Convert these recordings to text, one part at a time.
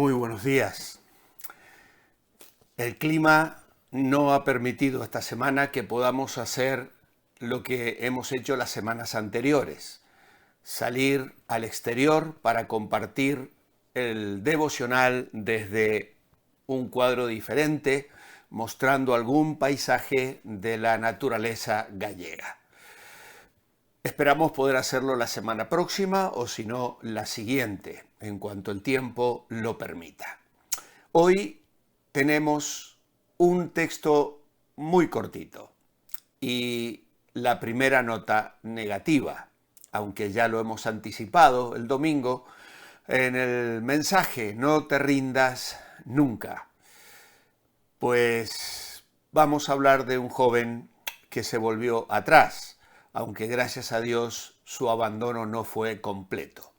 Muy buenos días. El clima no ha permitido esta semana que podamos hacer lo que hemos hecho las semanas anteriores, salir al exterior para compartir el devocional desde un cuadro diferente, mostrando algún paisaje de la naturaleza gallega. Esperamos poder hacerlo la semana próxima o si no la siguiente, en cuanto el tiempo lo permita. Hoy tenemos un texto muy cortito y la primera nota negativa, aunque ya lo hemos anticipado el domingo en el mensaje, no te rindas nunca. Pues vamos a hablar de un joven que se volvió atrás, aunque gracias a Dios su abandono no fue completo.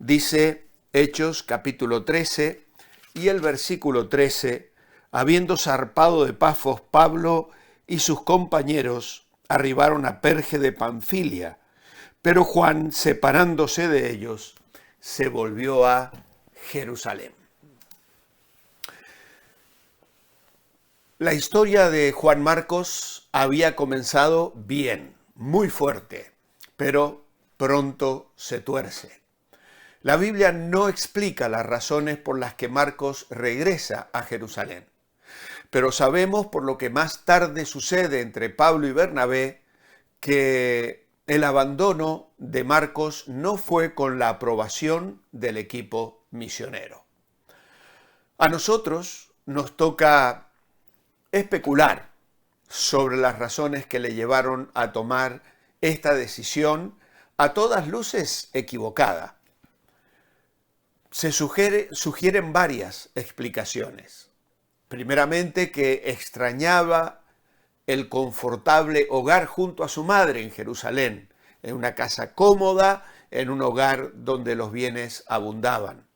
Dice Hechos capítulo 13 y el versículo 13, habiendo zarpado de Pafos, Pablo y sus compañeros arribaron a Perge de Panfilia, pero Juan, separándose de ellos, se volvió a Jerusalén. La historia de Juan Marcos había comenzado bien, muy fuerte, pero pronto se tuerce. La Biblia no explica las razones por las que Marcos regresa a Jerusalén, pero sabemos por lo que más tarde sucede entre Pablo y Bernabé que el abandono de Marcos no fue con la aprobación del equipo misionero. A nosotros nos toca especular sobre las razones que le llevaron a tomar esta decisión, a todas luces equivocada. Se sugieren varias explicaciones. Primeramente, que extrañaba el confortable hogar junto a su madre en Jerusalén, en una casa cómoda, en un hogar donde los bienes abundaban.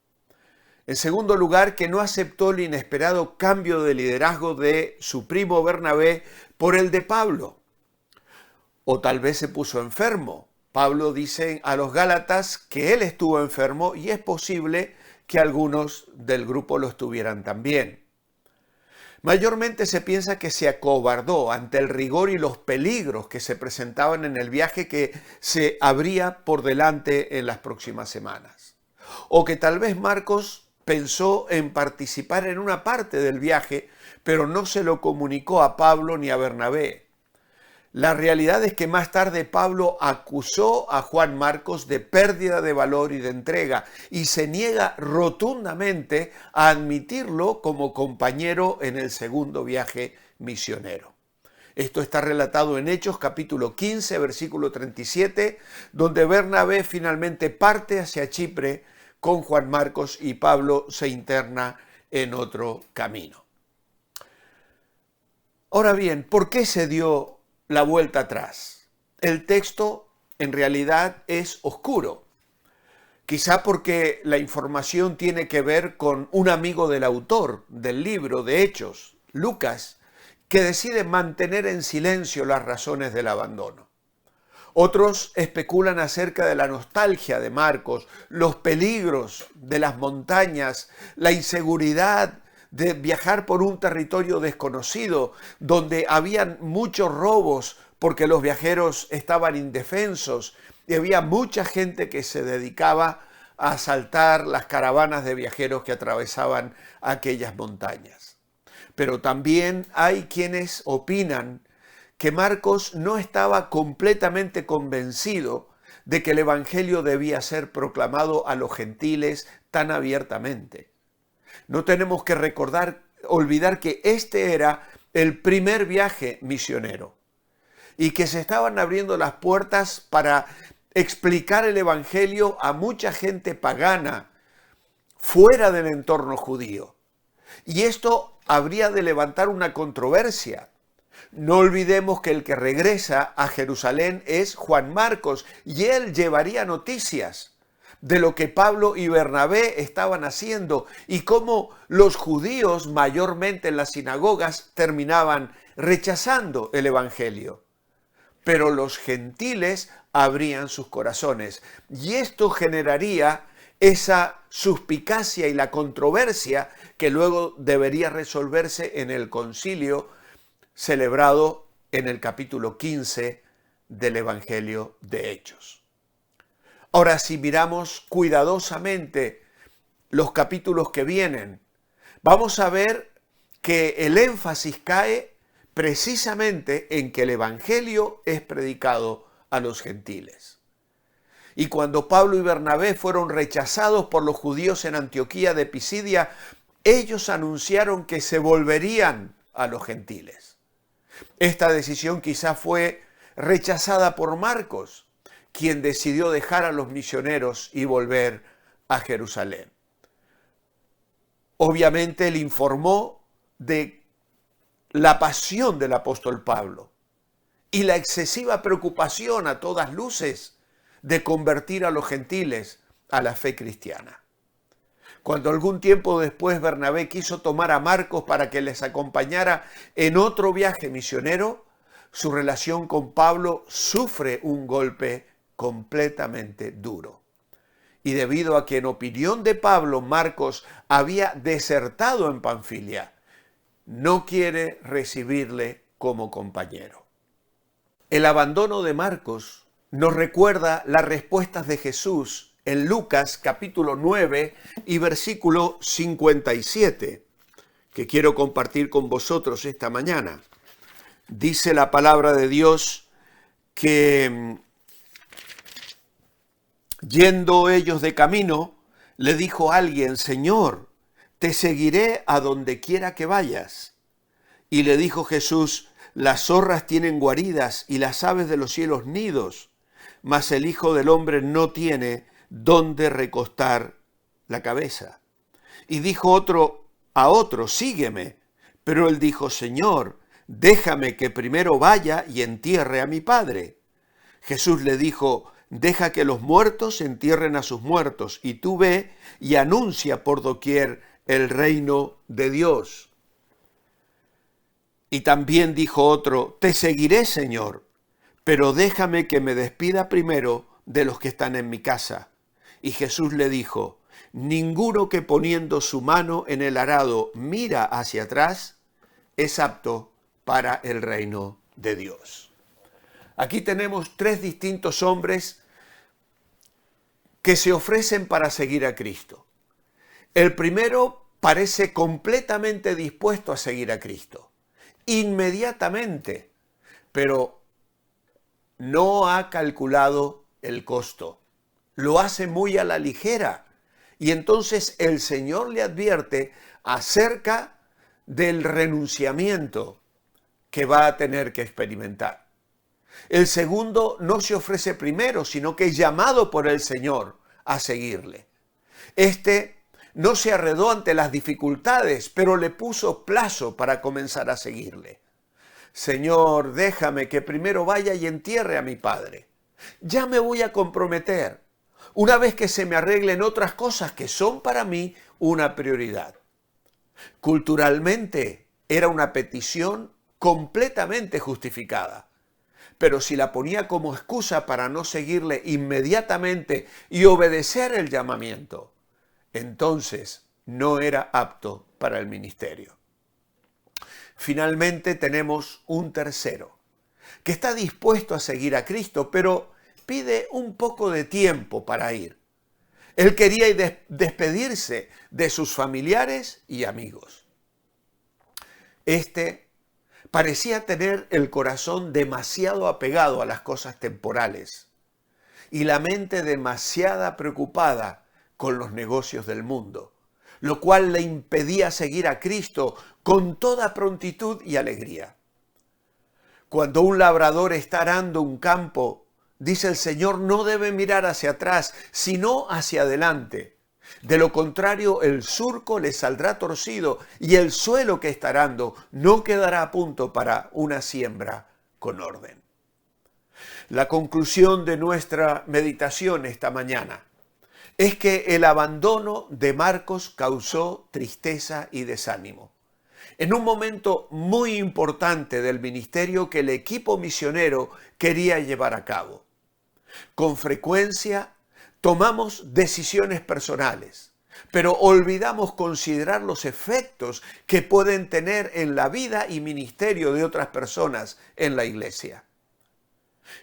En segundo lugar, que no aceptó el inesperado cambio de liderazgo de su primo Bernabé por el de Pablo. O tal vez se puso enfermo. Pablo dice a los Gálatas que él estuvo enfermo y es posible que algunos del grupo lo estuvieran también. Mayormente se piensa que se acobardó ante el rigor y los peligros que se presentaban en el viaje que se abría por delante en las próximas semanas. O que tal vez Marcos pensó en participar en una parte del viaje, pero no se lo comunicó a Pablo ni a Bernabé. La realidad es que más tarde Pablo acusó a Juan Marcos de pérdida de valor y de entrega y se niega rotundamente a admitirlo como compañero en el segundo viaje misionero. Esto está relatado en Hechos capítulo 15, versículo 37, donde Bernabé finalmente parte hacia Chipre con Juan Marcos y Pablo se interna en otro camino. Ahora bien, ¿por qué se dio la vuelta atrás? El texto en realidad es oscuro, quizá porque la información tiene que ver con un amigo del autor del libro de Hechos, Lucas, que decide mantener en silencio las razones del abandono. Otros especulan acerca de la nostalgia de Marcos, los peligros de las montañas, la inseguridad de viajar por un territorio desconocido, donde habían muchos robos porque los viajeros estaban indefensos y había mucha gente que se dedicaba a asaltar las caravanas de viajeros que atravesaban aquellas montañas. Pero también hay quienes opinan que Marcos no estaba completamente convencido de que el evangelio debía ser proclamado a los gentiles tan abiertamente. No tenemos que olvidar que este era el primer viaje misionero y que se estaban abriendo las puertas para explicar el evangelio a mucha gente pagana fuera del entorno judío. Y esto habría de levantar una controversia. No olvidemos que el que regresa a Jerusalén es Juan Marcos y él llevaría noticias de lo que Pablo y Bernabé estaban haciendo y cómo los judíos mayormente en las sinagogas terminaban rechazando el evangelio. Pero los gentiles abrían sus corazones y esto generaría esa suspicacia y la controversia que luego debería resolverse en el concilio celebrado en el capítulo 15 del Evangelio de Hechos. Ahora, si miramos cuidadosamente los capítulos que vienen, vamos a ver que el énfasis cae precisamente en que el Evangelio es predicado a los gentiles. Y cuando Pablo y Bernabé fueron rechazados por los judíos en Antioquía de Pisidia, ellos anunciaron que se volverían a los gentiles. Esta decisión quizá fue rechazada por Marcos, quien decidió dejar a los misioneros y volver a Jerusalén. Obviamente él informó de la pasión del apóstol Pablo y la excesiva preocupación a todas luces de convertir a los gentiles a la fe cristiana. Cuando algún tiempo después Bernabé quiso tomar a Marcos para que les acompañara en otro viaje misionero, su relación con Pablo sufre un golpe completamente duro. Y debido a que en opinión de Pablo, Marcos había desertado en Panfilia, no quiere recibirle como compañero. El abandono de Marcos nos recuerda las respuestas de Jesús en Lucas capítulo 9 y versículo 57, que quiero compartir con vosotros esta mañana. Dice la palabra de Dios que yendo ellos de camino, le dijo alguien: Señor, te seguiré a donde quiera que vayas. Y le dijo Jesús: las zorras tienen guaridas y las aves de los cielos nidos, mas el Hijo del Hombre no tiene dónde recostar la cabeza. Y dijo otro a otro: sígueme. Pero él dijo: Señor, déjame que primero vaya y entierre a mi Padre. Jesús le dijo: deja que los muertos entierren a sus muertos, y tú ve y anuncia por doquier el reino de Dios. Y también dijo otro: te seguiré, Señor, pero déjame que me despida primero de los que están en mi casa. Y Jesús le dijo: ninguno que poniendo su mano en el arado mira hacia atrás es apto para el reino de Dios. Aquí tenemos tres distintos hombres que se ofrecen para seguir a Cristo. El primero parece completamente dispuesto a seguir a Cristo, inmediatamente, pero no ha calculado el costo. Lo hace muy a la ligera. Y entonces el Señor le advierte acerca del renunciamiento que va a tener que experimentar. El segundo no se ofrece primero, sino que es llamado por el Señor a seguirle. Este no se arredó ante las dificultades, pero le puso plazo para comenzar a seguirle. Señor, déjame que primero vaya y entierre a mi padre. Ya me voy a comprometer, una vez que se me arreglen otras cosas que son para mí una prioridad. Culturalmente era una petición completamente justificada. Pero si la ponía como excusa para no seguirle inmediatamente y obedecer el llamamiento, entonces no era apto para el ministerio. Finalmente tenemos un tercero, que está dispuesto a seguir a Cristo, pero pide un poco de tiempo para ir. Él quería despedirse de sus familiares y amigos. Este parecía tener el corazón demasiado apegado a las cosas temporales y la mente demasiado preocupada con los negocios del mundo, lo cual le impedía seguir a Cristo con toda prontitud y alegría. Cuando un labrador está arando un campo, dice el Señor, no debe mirar hacia atrás, sino hacia adelante. De lo contrario, el surco le saldrá torcido y el suelo que está arando no quedará a punto para una siembra con orden. La conclusión de nuestra meditación esta mañana es que el abandono de Marcos causó tristeza y desánimo. En un momento muy importante del ministerio que el equipo misionero quería llevar a cabo. Con frecuencia, tomamos decisiones personales, pero olvidamos considerar los efectos que pueden tener en la vida y ministerio de otras personas en la iglesia.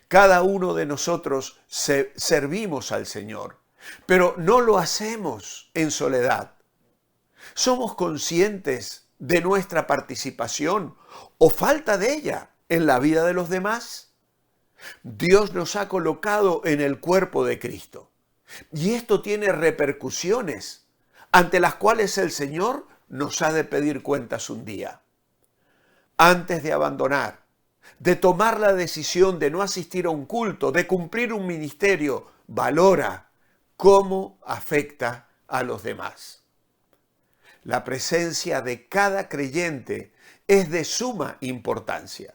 Cada uno de nosotros servimos al Señor, pero no lo hacemos en soledad. ¿Somos conscientes de nuestra participación o falta de ella en la vida de los demás? Dios nos ha colocado en el cuerpo de Cristo y esto tiene repercusiones ante las cuales el Señor nos ha de pedir cuentas un día. Antes de abandonar, de tomar la decisión de no asistir a un culto, de cumplir un ministerio, valora cómo afecta a los demás. La presencia de cada creyente es de suma importancia.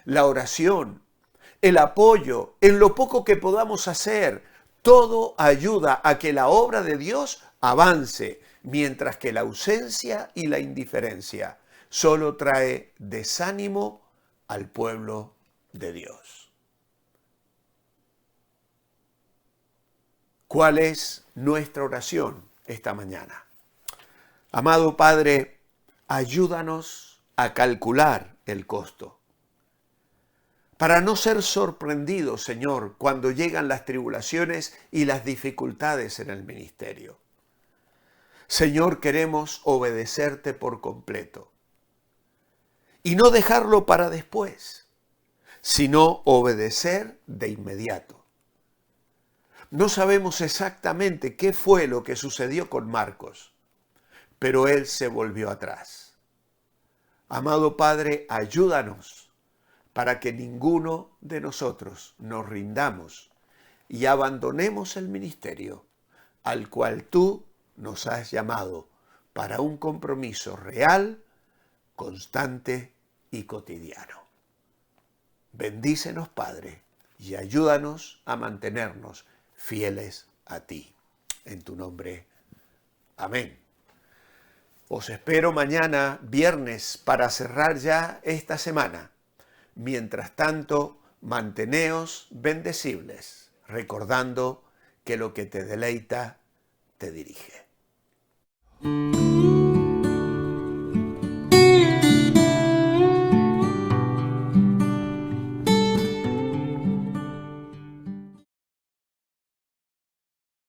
La oración, el apoyo, en lo poco que podamos hacer, todo ayuda a que la obra de Dios avance, mientras que la ausencia y la indiferencia solo trae desánimo al pueblo de Dios. ¿Cuál es nuestra oración esta mañana? Amado Padre, ayúdanos a calcular el costo, para no ser sorprendidos, Señor, cuando llegan las tribulaciones y las dificultades en el ministerio. Señor, queremos obedecerte por completo y no dejarlo para después, sino obedecer de inmediato. No sabemos exactamente qué fue lo que sucedió con Marcos, pero él se volvió atrás. Amado Padre, ayúdanos para que ninguno de nosotros nos rindamos y abandonemos el ministerio al cual tú nos has llamado para un compromiso real, constante y cotidiano. Bendícenos, Padre, y ayúdanos a mantenernos fieles a ti. En tu nombre, amén. Os espero mañana, viernes, para cerrar ya esta semana. Mientras tanto, manteneos bendecibles, recordando que lo que te deleita, te dirige.